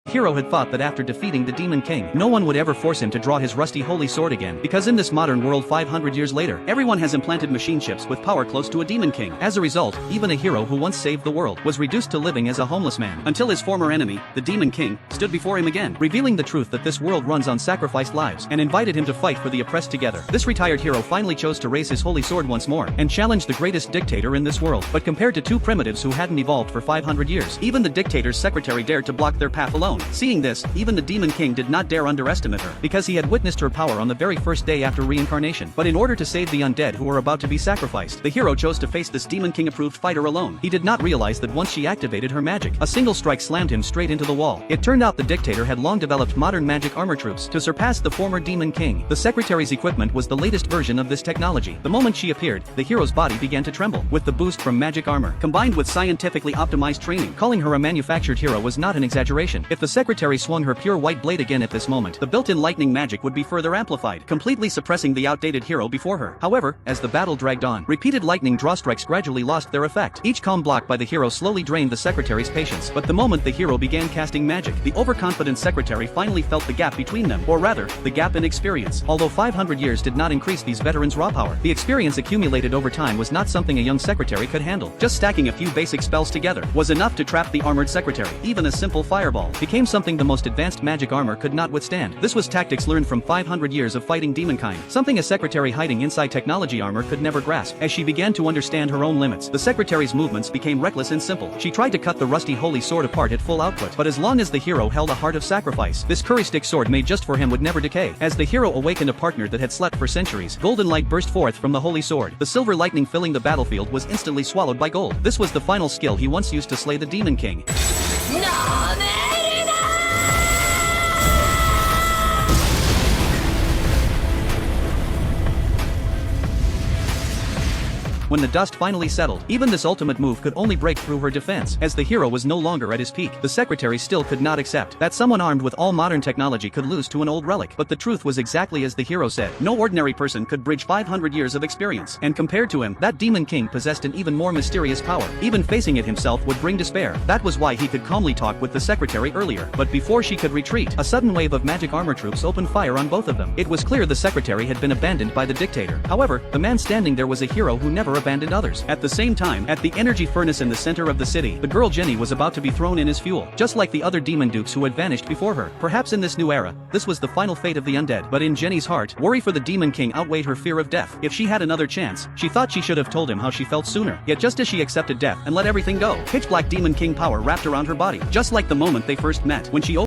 Hero had thought that after defeating the Demon King, no one would ever force him to draw his rusty holy sword again, because in this modern world 500 years later, everyone has implanted machine chips with power close to a Demon King. As a result, even a hero who once saved the world was reduced to living as a homeless man, until his former enemy, the Demon King, stood before him again, revealing the truth that this world runs on sacrificed lives, and invited him to fight for the oppressed together. This retired hero finally chose to raise his holy sword once more, and challenge the greatest dictator in this world. But compared to two primitives who hadn't evolved for 500 years, even the dictator's secretary dared to block their path alone. Seeing this, even the Demon King did not dare underestimate her, because he had witnessed her power on the very first day after reincarnation. But in order to save the undead who were about to be sacrificed, the hero chose to face this Demon King approved fighter alone. He did not realize that once she activated her magic, a single strike slammed him straight into the wall. It turned out the dictator had long developed modern magic armor troops to surpass the former Demon King. The secretary's equipment was the latest version of this technology. The moment she appeared, the hero's body began to tremble, with the boost from magic armor, combined with scientifically optimized training. Calling her a manufactured hero was not an exaggeration. If the secretary swung her pure white blade again at this moment, the built-in lightning magic would be further amplified, completely suppressing the outdated hero before her. However, as the battle dragged on, repeated lightning draw strikes gradually lost their effect. Each calm block by the hero slowly drained the secretary's patience. But the moment the hero began casting magic, the overconfident secretary finally felt the gap between them, or rather, the gap in experience. Although 500 years did not increase these veterans' raw power, the experience accumulated over time was not something a young secretary could handle. Just stacking a few basic spells together was enough to trap the armored secretary. Even a simple fireball became something the most advanced magic armor could not withstand. This was tactics learned from 500 years of fighting demonkind, something a secretary hiding inside technology armor could never grasp. As she began to understand her own limits, the secretary's movements became reckless and simple. She tried to cut the rusty holy sword apart at full output, but as long as the hero held a heart of sacrifice, this curry stick sword made just for him would never decay. As the hero awakened a partner that had slept for centuries, golden light burst forth from the holy sword. The silver lightning filling the battlefield was instantly swallowed by gold. This was the final skill he once used to slay the Demon King. When the dust finally settled, even this ultimate move could only break through her defense. As the hero was no longer at his peak, the secretary still could not accept that someone armed with all modern technology could lose to an old relic. But the truth was exactly as the hero said. No ordinary person could bridge 500 years of experience. And compared to him, that Demon King possessed an even more mysterious power. Even facing it himself would bring despair. That was why he could calmly talk with the secretary earlier. But before she could retreat, a sudden wave of magic armor troops opened fire on both of them. It was clear the secretary had been abandoned by the dictator. However, the man standing there was a hero who never abandoned others. At the same time, at the energy furnace in the center of the city, the girl Jenny was about to be thrown in as fuel, just like the other demon dukes who had vanished before her. Perhaps in this new era, this was the final fate of the undead. But in Jenny's heart, worry for the Demon King outweighed her fear of death. If she had another chance, she thought she should have told him how she felt sooner. Yet just as she accepted death and let everything go, pitch black Demon King power wrapped around her body, just like the moment they first met. When she